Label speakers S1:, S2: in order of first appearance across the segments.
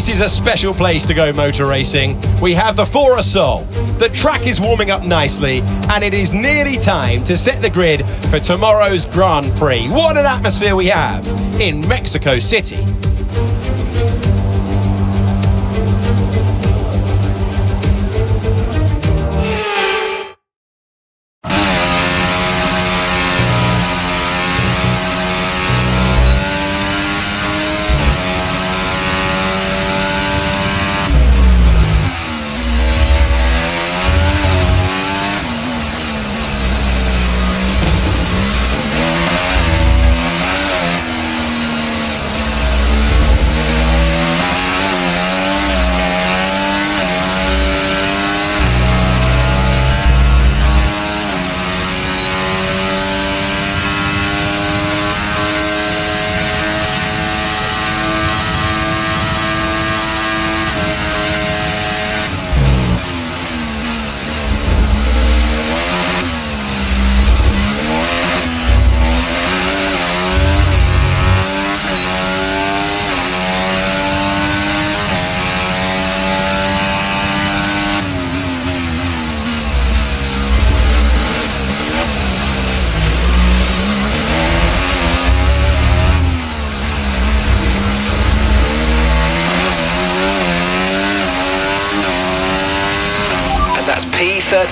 S1: This is a special place to go motor racing. We have the Fora Sol. The track is warming up nicely, and it is nearly time to set the grid for tomorrow's Grand Prix. What an atmosphere we have in Mexico City.
S2: That's P13.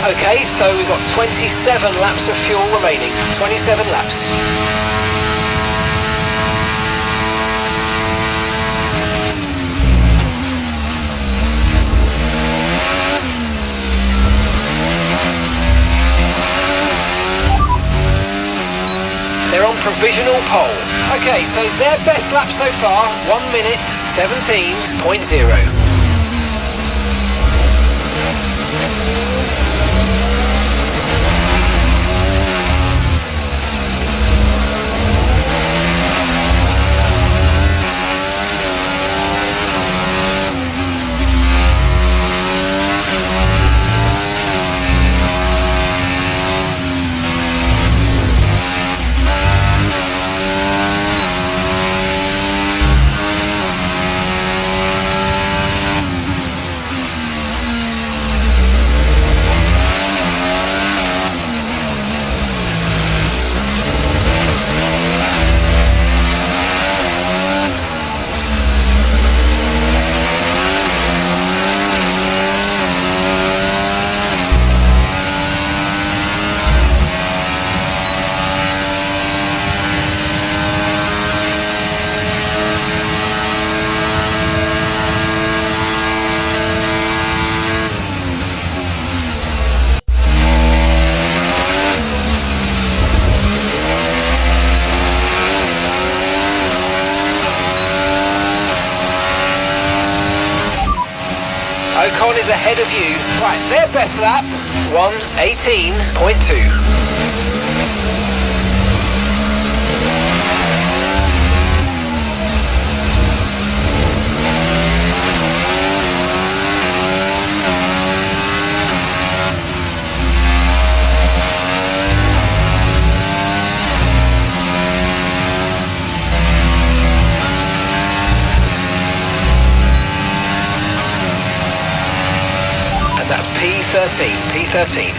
S2: Okay, so we've got 27 laps of fuel remaining. 27 laps. They're on provisional pole. Okay, so their best lap so far, 1 minute 17.0. Ocon is ahead of you. Right, their best lap, 1:18.2. That's P13.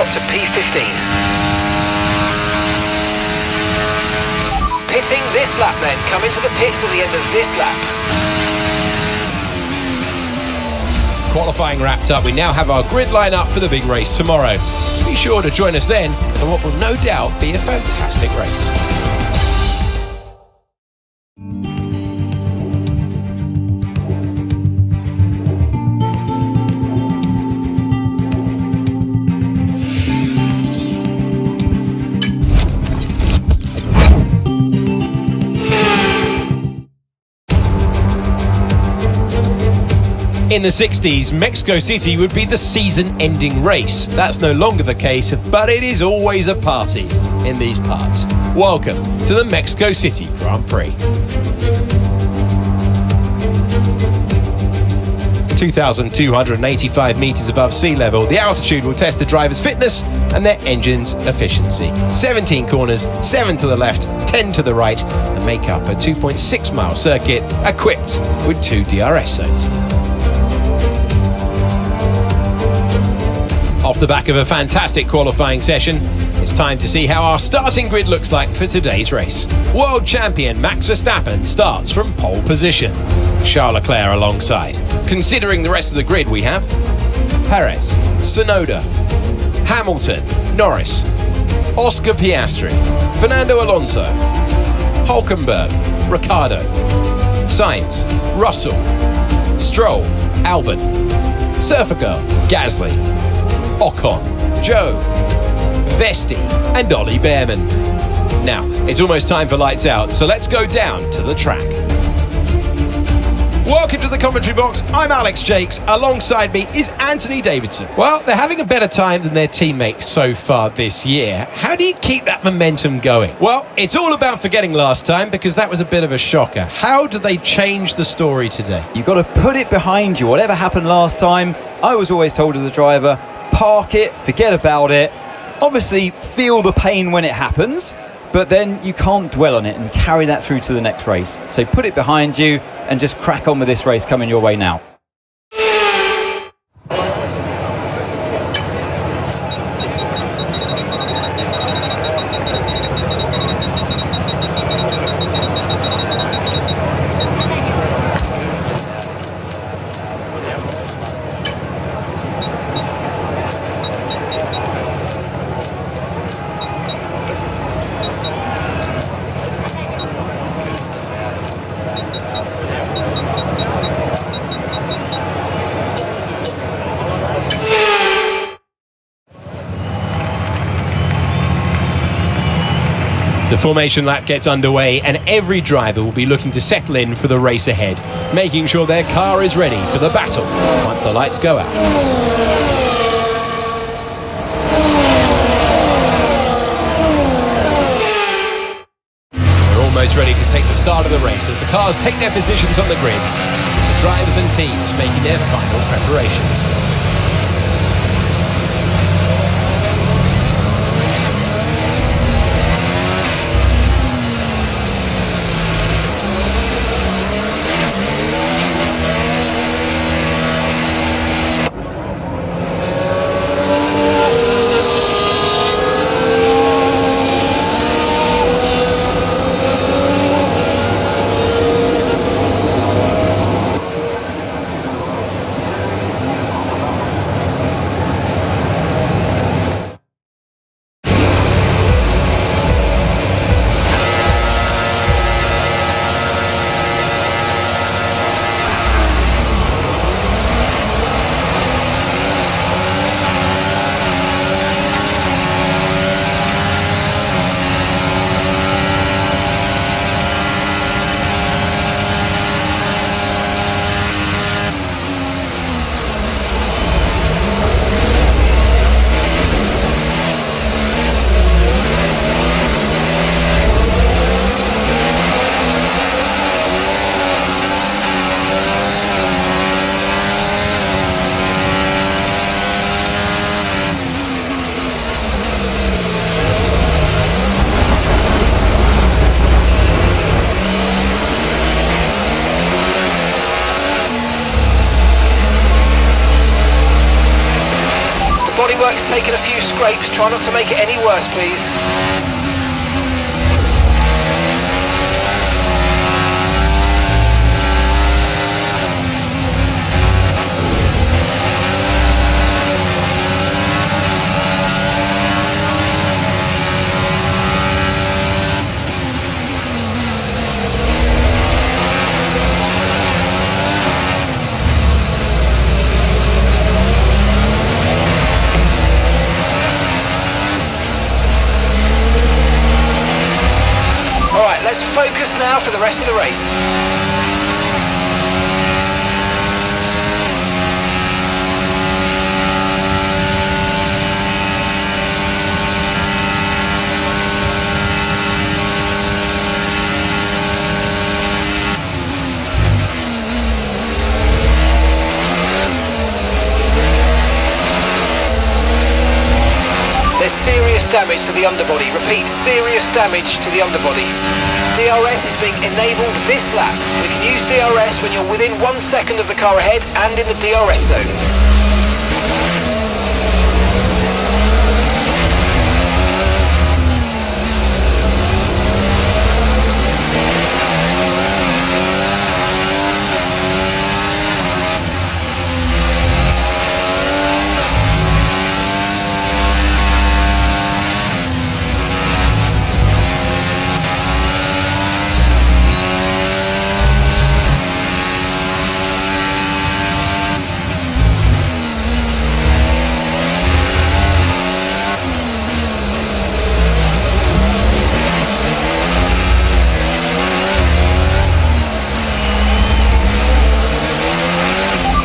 S2: drop to P15. Pitting this lap then. Come into the pits at the end of this lap.
S1: Qualifying wrapped up, we now have our grid line up for the big race tomorrow. Be sure to join us then for what will no doubt be a fantastic race. In the 60s, Mexico City would be the season-ending race. That's no longer the case, but it is always a party in these parts. Welcome to the Mexico City Grand Prix. 2,285 metres above sea level, the altitude will test the driver's fitness and their engine's efficiency. 17 corners, 7 to the left, 10 to the right, and make up a 2.6-mile circuit equipped with 2 DRS zones. Off the back of a fantastic qualifying session, it's time to see how our starting grid looks like for today's race. World champion Max Verstappen starts from pole position. Charles Leclerc alongside. Considering the rest of the grid, we have Perez, Tsunoda, Hamilton, Norris, Oscar Piastri, Fernando Alonso, Hülkenberg, Ricciardo, Sainz, Russell, Stroll, Albon, Surfer Girl, Gasly, Ocon, Joe, Vesti and Ollie Behrman. Now, it's almost time for lights out, so let's go down to the track. Welcome to the commentary box. I'm Alex Jakes. Alongside me is Anthony Davidson. Well, they're having a better time than their teammates so far this year. How do you keep that momentum going? Well, it's all about forgetting last time because that was a bit of a shocker. How do they change the story today?
S3: You've got to put it behind you. Whatever happened last time, I was always told as a driver, park it, forget about it. Obviously, feel the pain when it happens, but then you can't dwell on it and carry that through to the next race. So put it behind you and just crack on with this race coming your way now.
S1: The formation lap gets underway and every driver will be looking to settle in for the race ahead, making sure their car is ready for the battle once the lights go out. We're almost ready to take the start of the race as the cars take their positions on the grid, with the drivers and teams making their final preparations.
S2: scrapes. Try not to make it any worse, please. Let's focus now for the rest of the race. There's serious damage to the underbody. Repeat, serious damage to the underbody. DRS is being enabled this lap. We can use DRS when you're within 1 second of the car ahead and in the DRS zone.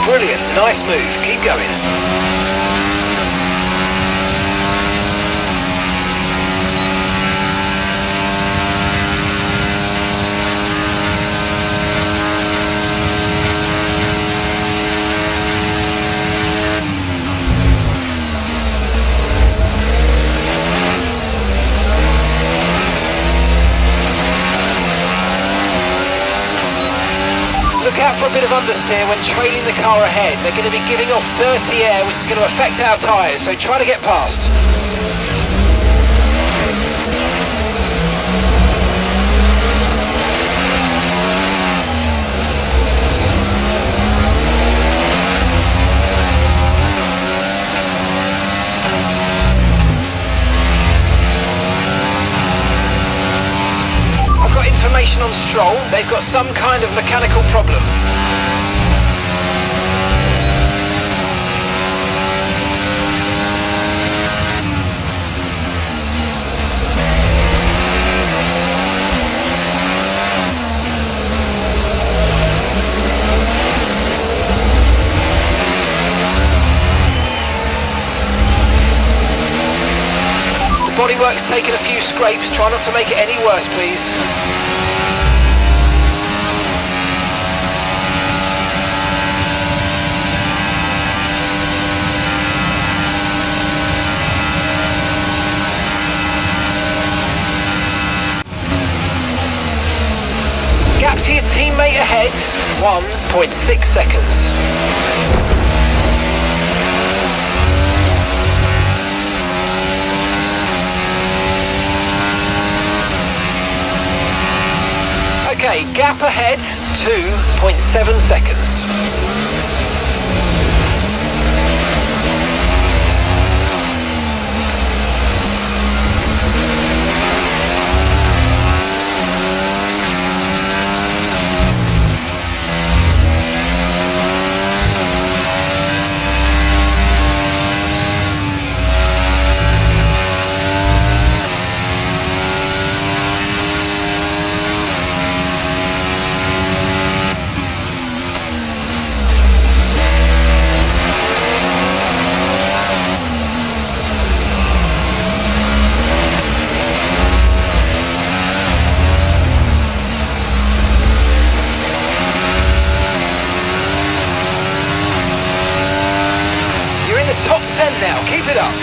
S2: Brilliant, nice move, keep going. Look out for a bit of understeer when trailing the car ahead. They're going to be giving off dirty air, which is going to affect our tyres, so try to get past. I've got information on Stroll. They've got some kind of mechanical problem. The bodywork's taken a few scrapes. Try not to make it any worse, please. Gap to your teammate ahead, 1.6 seconds. Okay, gap ahead, 2.7 seconds. Top 10 now, keep it up.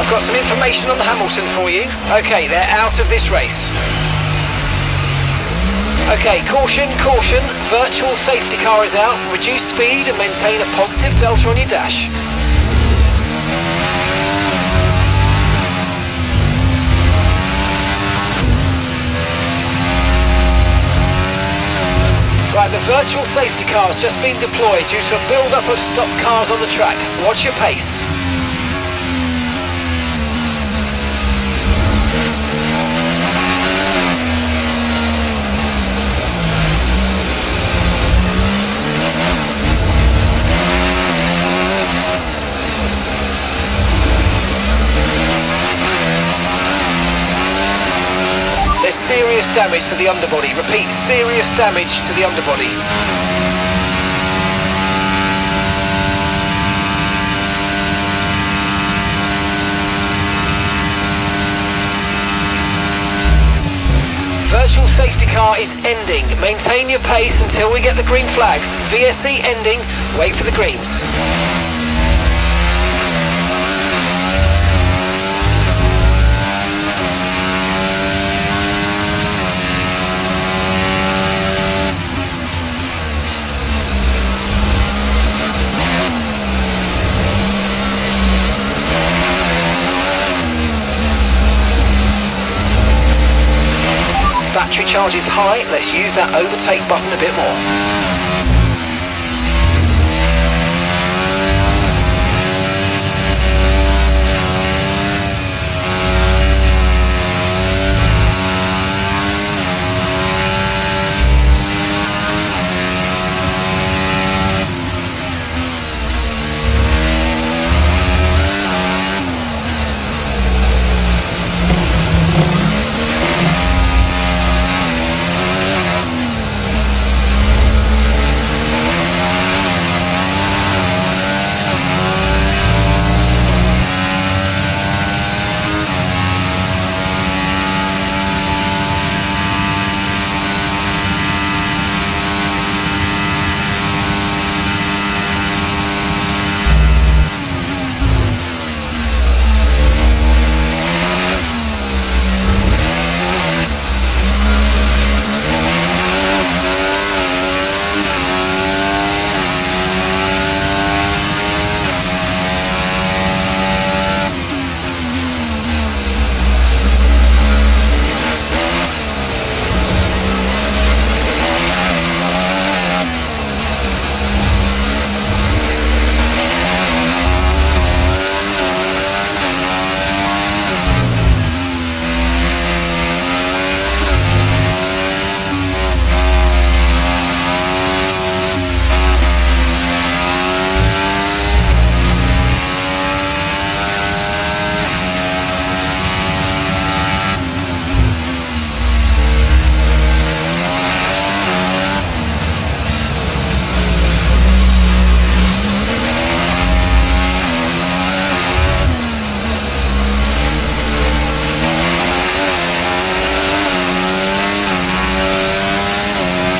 S2: I've got some information on Hamilton for you. Okay, they're out of this race. Okay, caution, caution. Virtual safety car is out. Reduce speed and maintain a positive delta on your dash. Right, the virtual safety car has just been deployed due to a build-up of stopped cars on the track. Watch your pace. There's serious damage to the underbody. Repeat, serious damage to the underbody. Virtual safety car is ending. Maintain your pace until we get the green flags. VSC ending. Wait for the greens. Battery charge is high, let's use that overtake button a bit more.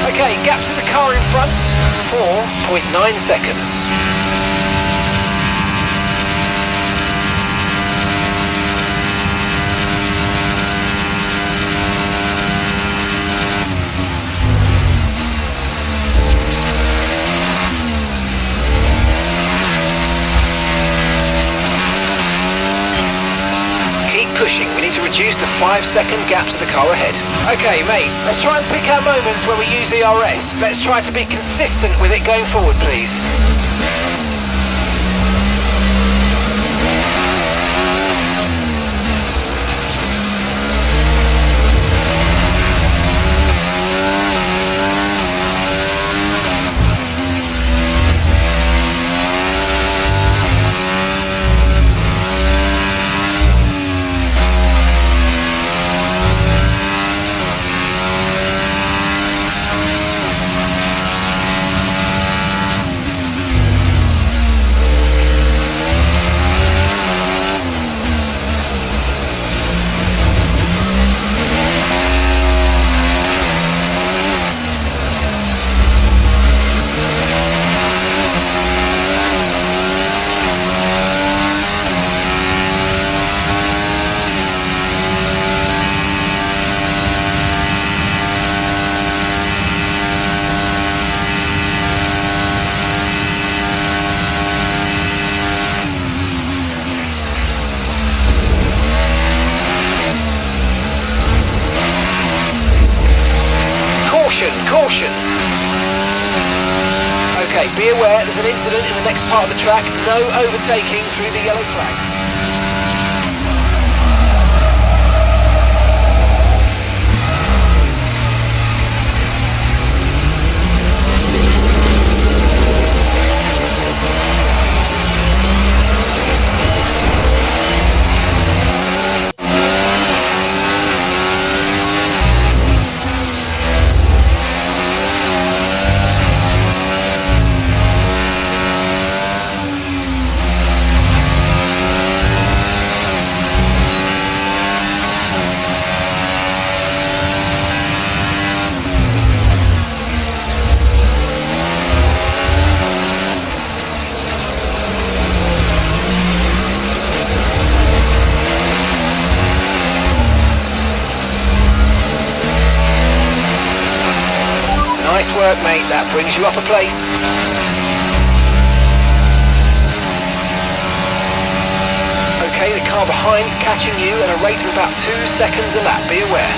S2: Okay, gap to the car in front, 4.9 seconds. Pushing. We need to reduce the 5-second gap to the car ahead. Okay, mate, let's try and pick our moments where we use ERS. Let's try to be consistent with it going forward, please. Okay, be aware there's an incident in the next part of the track. No overtaking through the yellow flags. Nice work, mate. That brings you up a place. Okay, the car behind's catching you at a rate of about 2 seconds a lap. Be aware.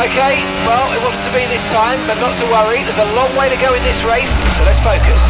S2: Okay, well, it wasn't to be this time, but not to worry. There's a long way to go in this race, so let's focus.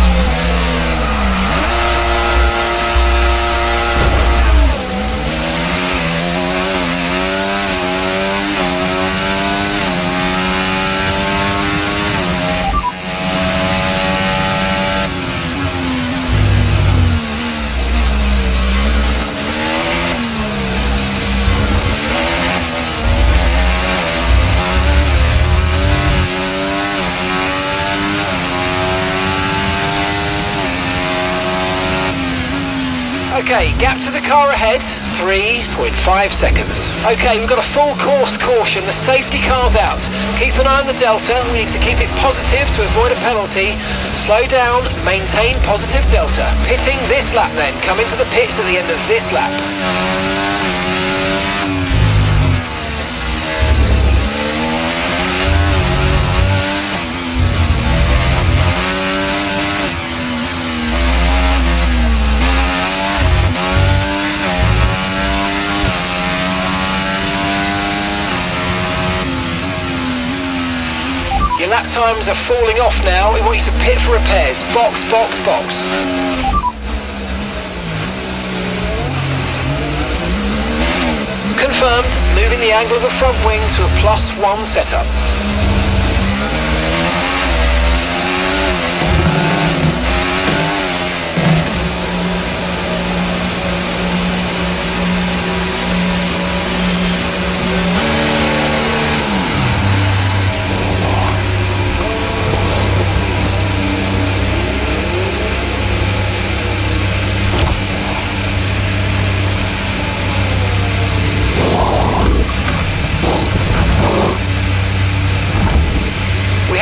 S2: Okay, gap to the car ahead, 3.5 seconds. Okay, we've got a full course caution, the safety car's out. Keep an eye on the delta, we need to keep it positive to avoid a penalty. Slow down, maintain positive delta. Pitting this lap then, come into the pits at the end of this lap. Your lap times are falling off now. We want you to pit for repairs. Box, box, box. Confirmed. Moving the angle of the front wing to a +1 setup.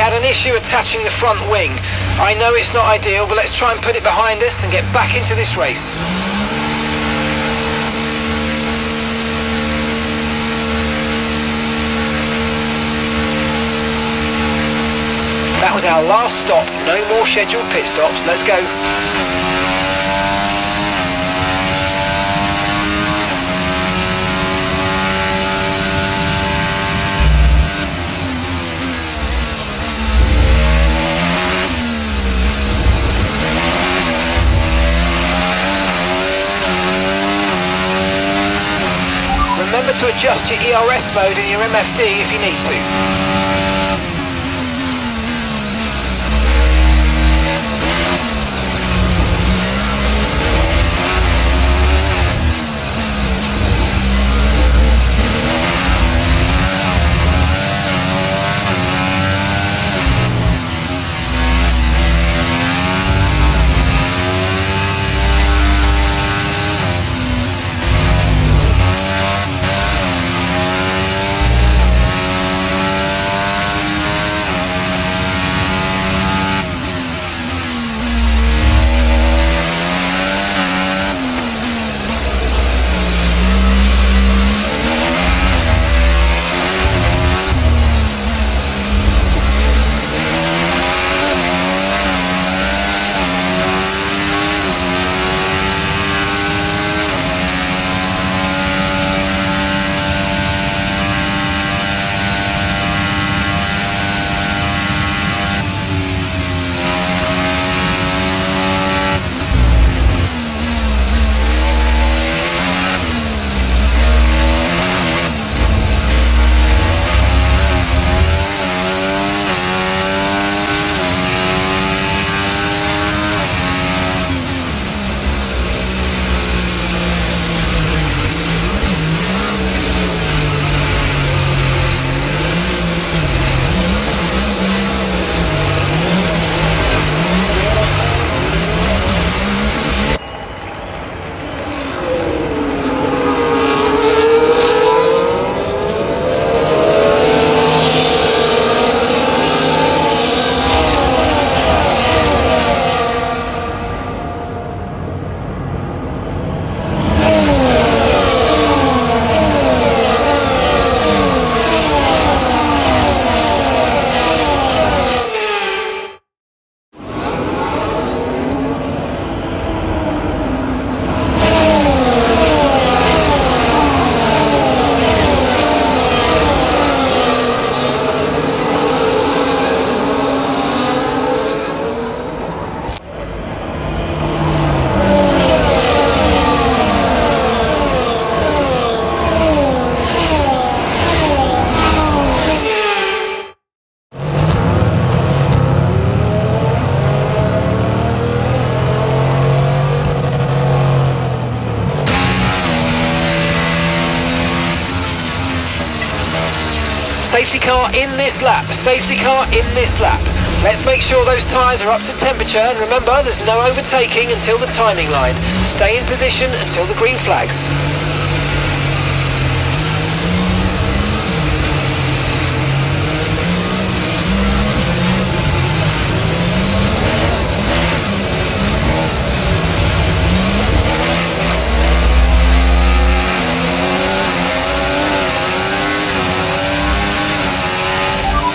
S2: An issue attaching the front wing. I know it's not ideal, but let's try and put it behind us and get back into this race. That was our last stop. No more scheduled pit stops. Let's go. Remember to adjust your ERS mode and your MFD if you need to. Safety car in this lap, safety car in this lap. Let's make sure those tyres are up to temperature, and remember there's no overtaking until the timing line. Stay in position until the green flags.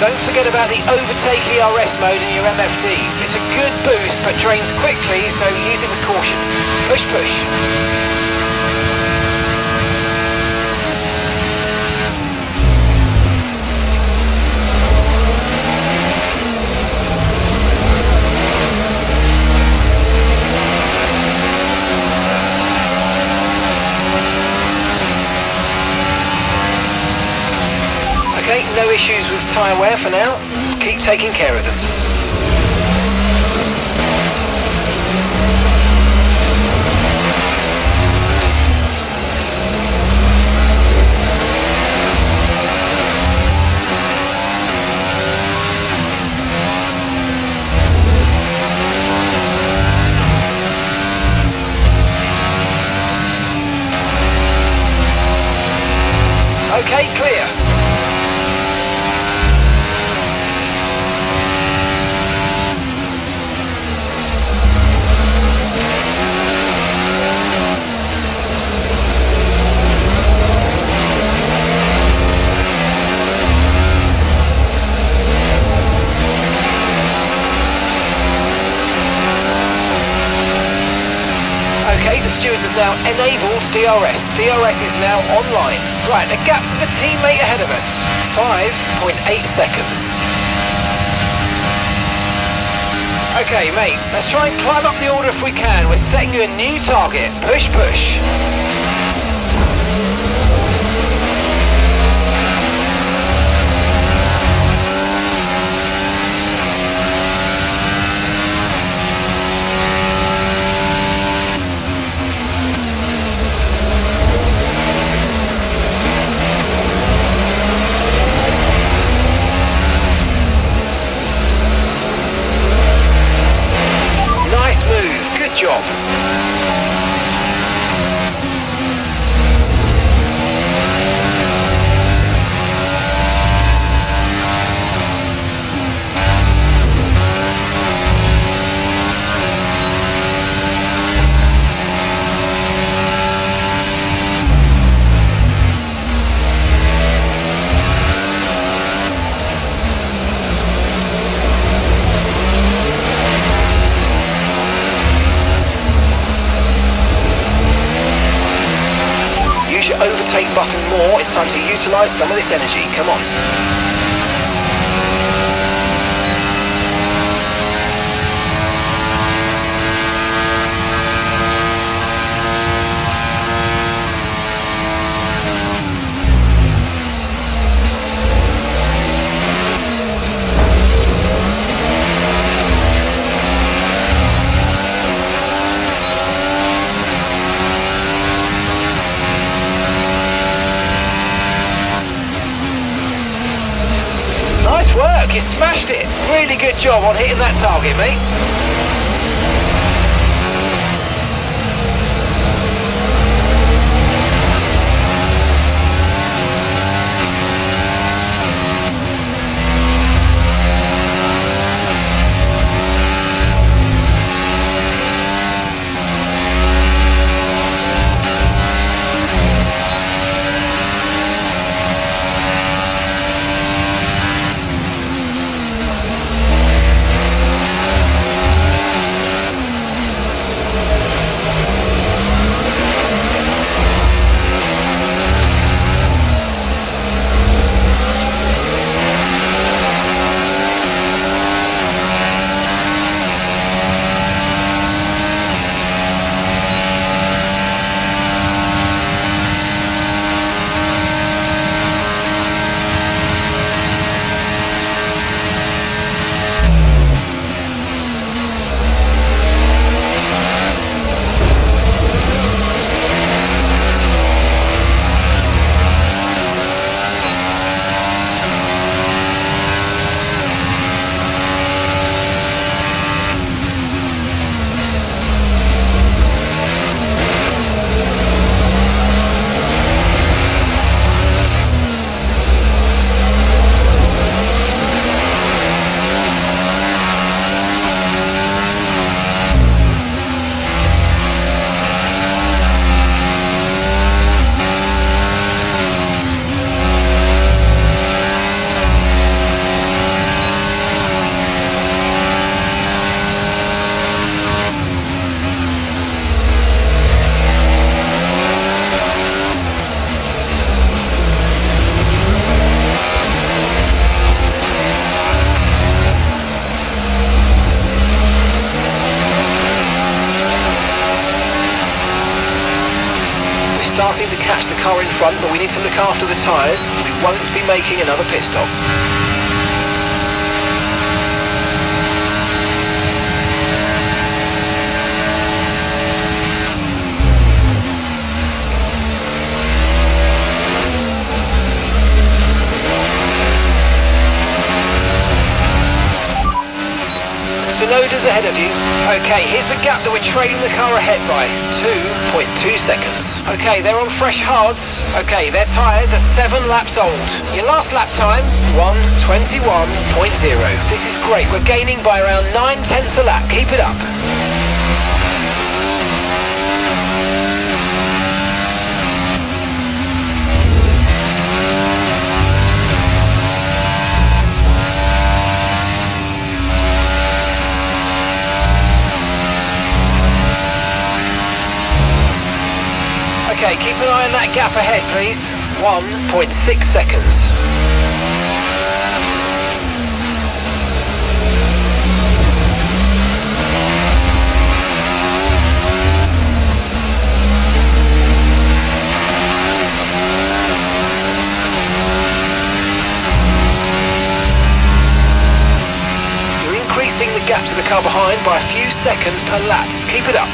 S2: Don't forget about the overtake ERS mode in your MFD. It's a good boost but drains quickly, so use it with caution. Push, push. Okay, no issues with tyre wear for now. Keep taking care of them. Okay, clear. Okay, the stewards have now enabled DRS. DRS is now online. Right, the gap to the teammate ahead of us, 5.8 seconds. Okay, mate, let's try and climb up the order if we can. We're setting you a new target. Push, push. your overtake button more. It's time to utilise some of this energy. Come on. Nice work, you smashed it. Really good job on hitting that target, mate. Starting to catch the car in front, but we need to look after the tyres. We won't be making another pit stop. Sonoda's ahead of you. Okay, here's the gap that we're trailing the car ahead by. 2.2 seconds. Okay, they're on fresh hards. Okay, their tyres are 7 laps old. Your last lap time, 1:21.0. This is great. We're gaining by around 9/10 a lap. Keep it up. Okay, keep an eye on that gap ahead, please. 1.6 seconds. You're increasing the gap to the car behind by a few seconds per lap. Keep it up.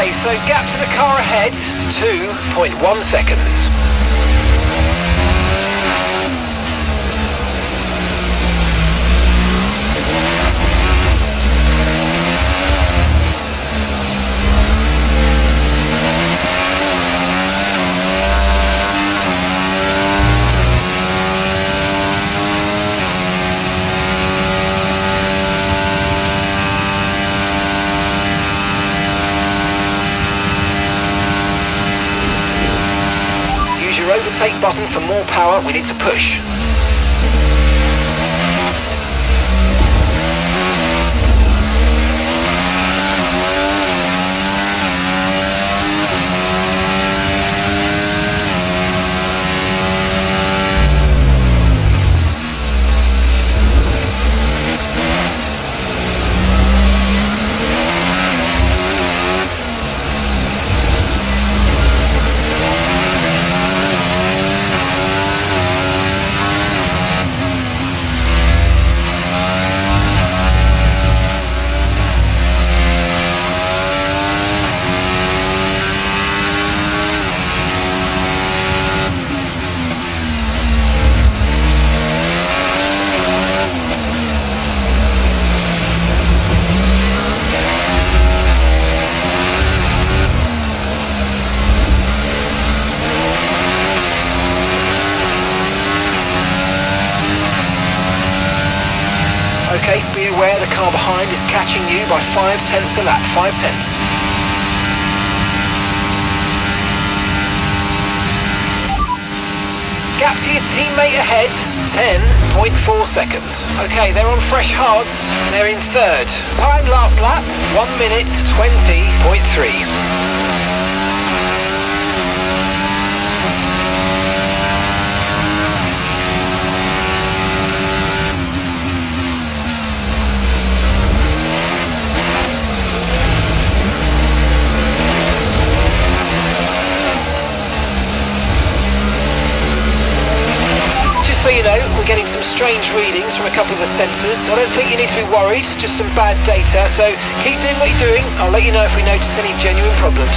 S2: Okay, so gap to the car ahead, 2.1 seconds. Overtake button for more power. We need to push. Okay, be aware the car behind is catching you by 0.5 a lap, 0.5. Gap to your teammate ahead, 10.4 seconds. Okay, they're on fresh hards, they're in third. Time last lap, 1 minute 20.3. So you know, we're getting some strange readings from a couple of the sensors. I don't think you need to be worried, just some bad data. So keep doing what you're doing. I'll let you know if we notice any genuine problems.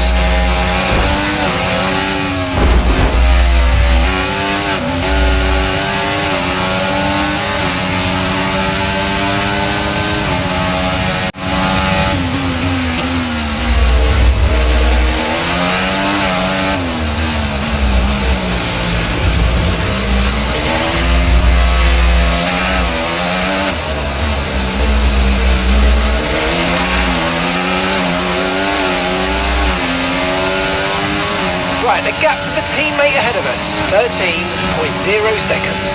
S2: Right, the gap to the teammate ahead of us, 13.0 seconds.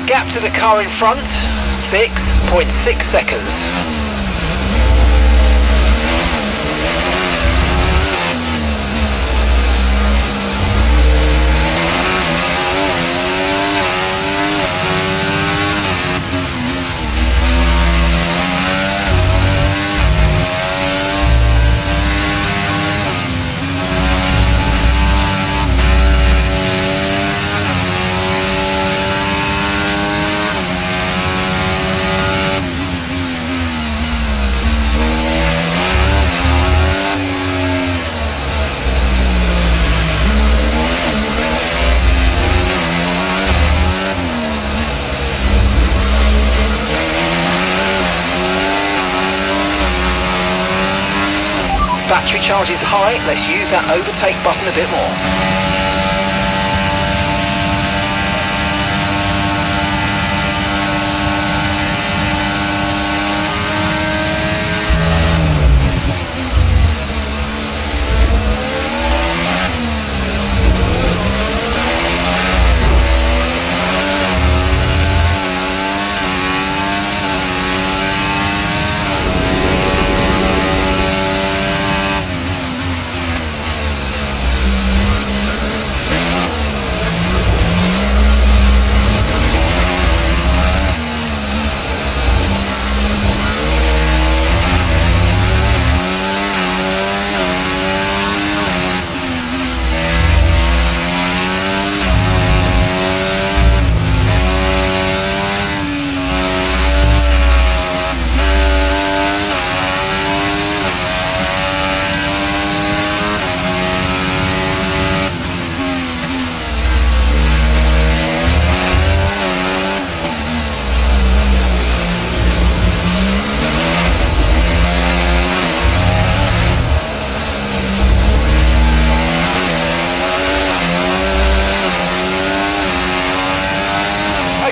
S2: Gap to the car in front, 6.6 seconds. Battery charge is high, let's use that overtake button a bit more.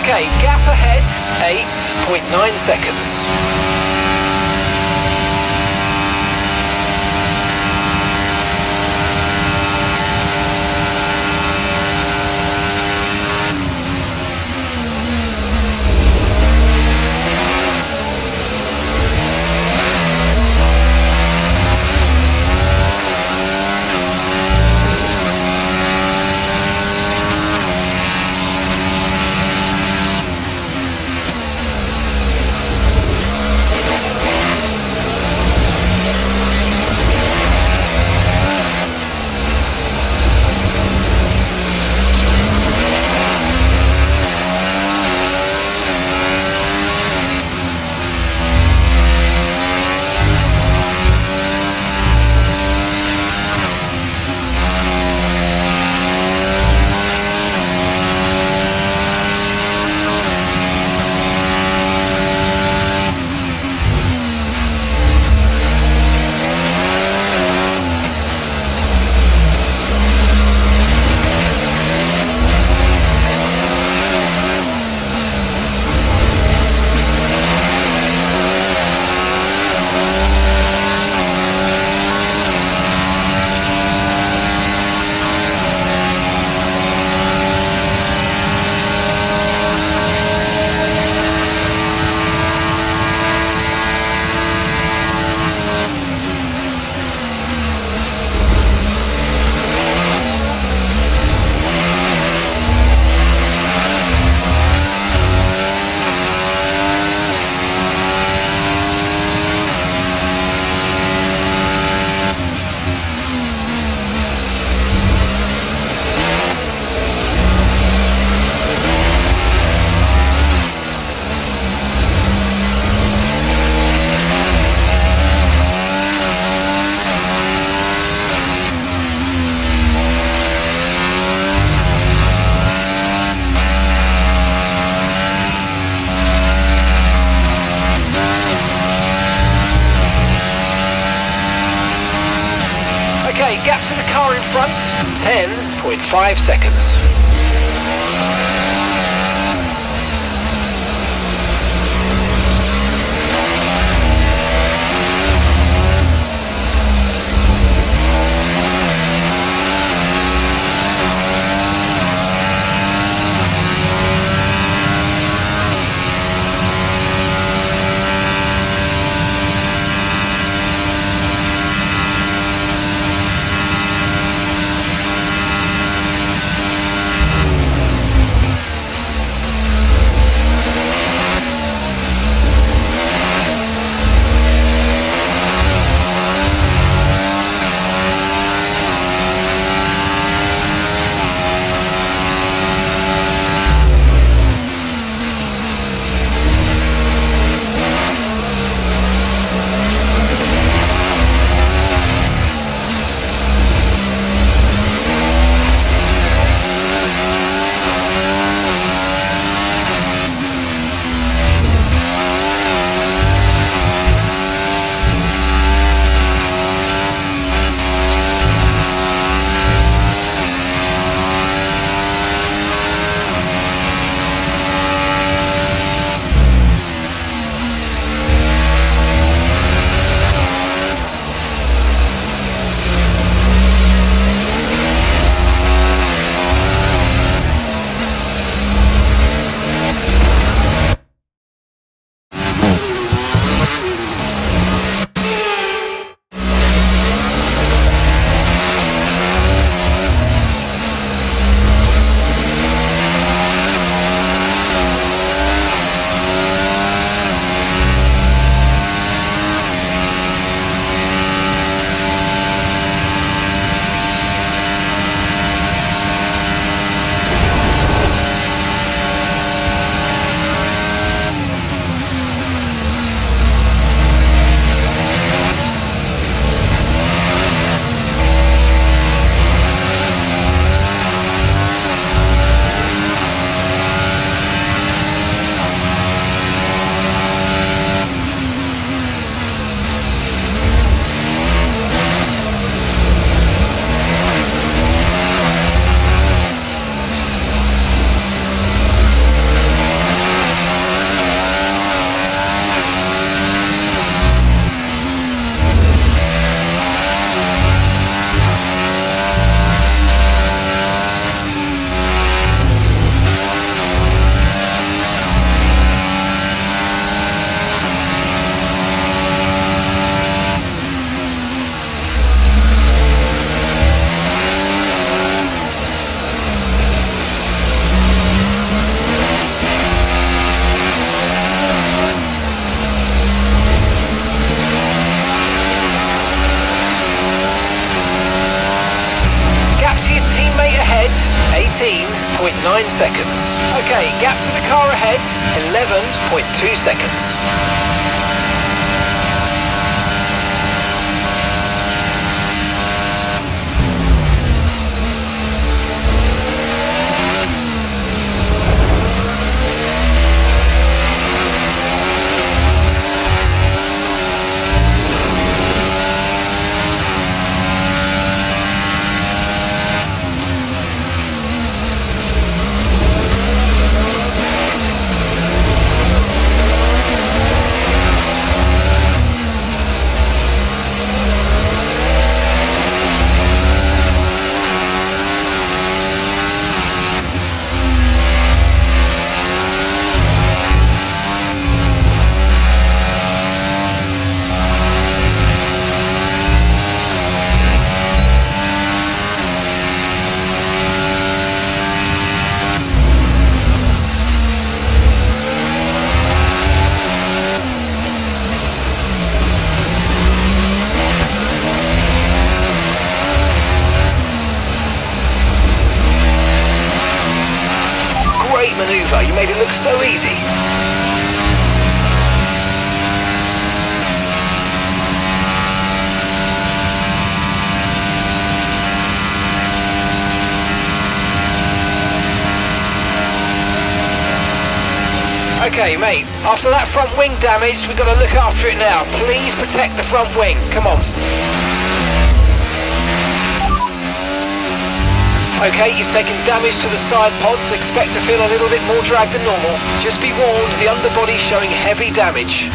S2: Okay, gap ahead, 8.9 seconds. Okay, gap to the car in front, 10.5 seconds. seconds. Okay, gap to the car ahead, 11.2 seconds. Great manoeuvre, you made it look so easy. Okay, mate, after that front wing damage, we've got to look after it now. Please protect the front wing, come on. Okay, you've taken damage to the side pods, expect to feel a little bit more drag than normal. Just be warned, the underbody's showing heavy damage.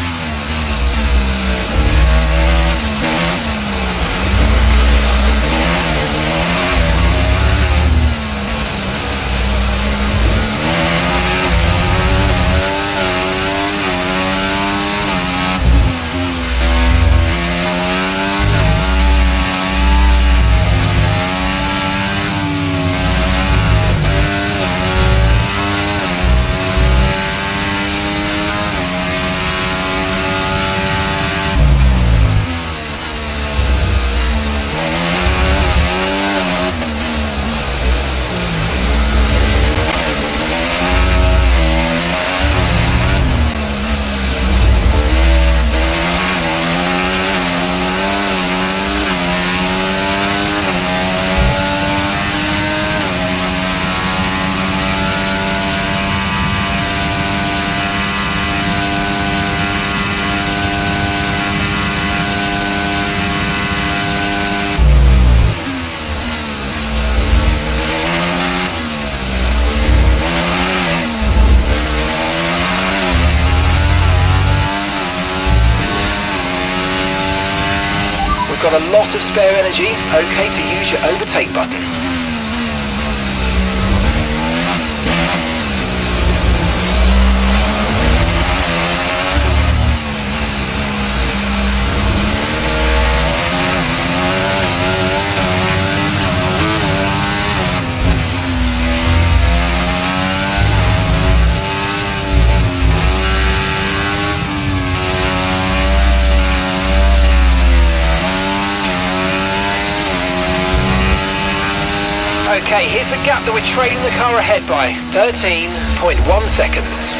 S2: Got a lot of spare energy, okay to use your overtake button. Okay, here's the gap that we're trailing the car ahead by, 13.1 seconds.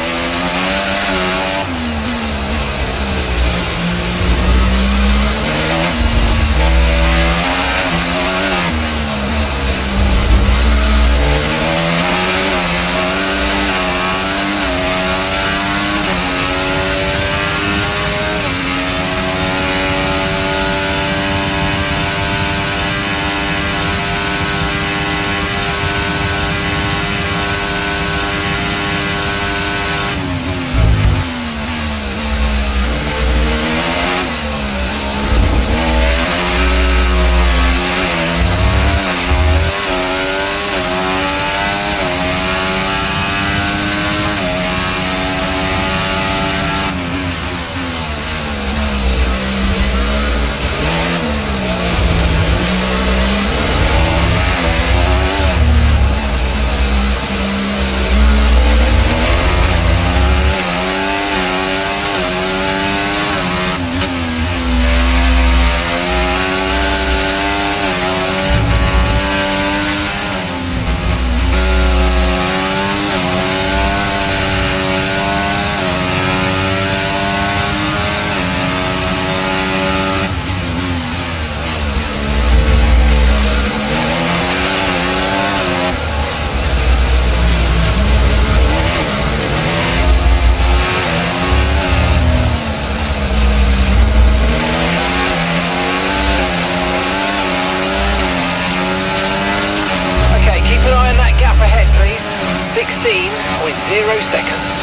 S2: 15.0 seconds.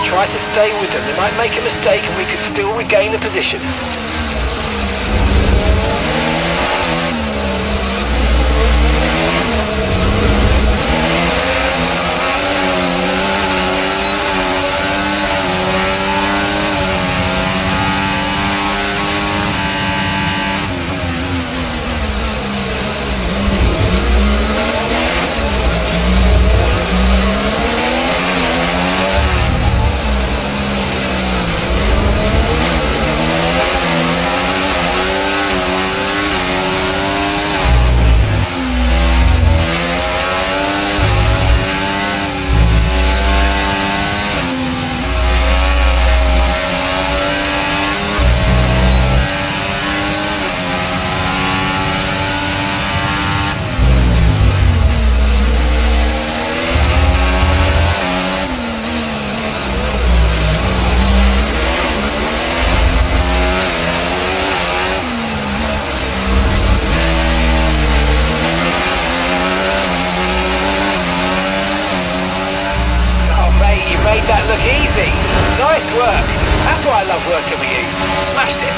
S2: Try to stay with them. They might make a mistake and we could still regain the position. Made that look easy. Nice work. That's why I love working with you. Smashed it.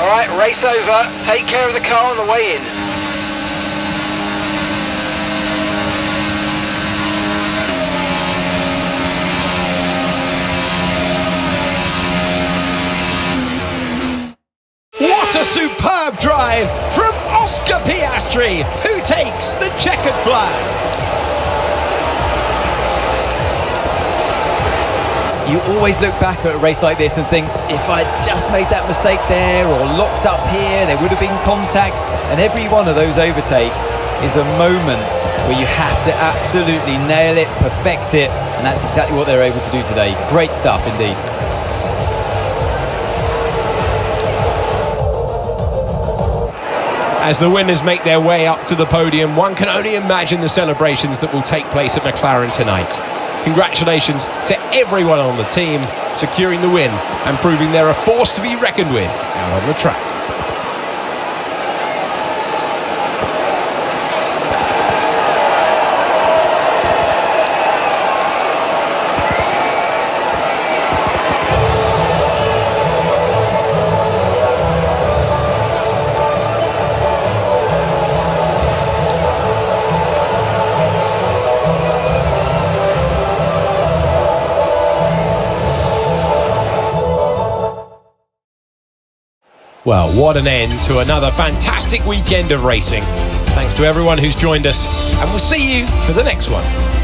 S2: Alright, race over. Take care of the car on the way in.
S1: What a superb drive from Oscar Piastri, who takes the checkered flag.
S3: You always look back at a race like this and think, if I just made that mistake there or locked up here, there would have been contact. And every one of those overtakes is a moment where you have to absolutely nail it, perfect it, and that's exactly what they're able to do today. Great stuff indeed.
S1: As the winners make their way up to the podium, one can only imagine the celebrations that will take place at McLaren tonight. Congratulations to everyone on the team, securing the win and proving they're a force to be reckoned with out on the track. Well, what an end to another fantastic weekend of racing. Thanks to everyone who's joined us, and we'll see you for the next one.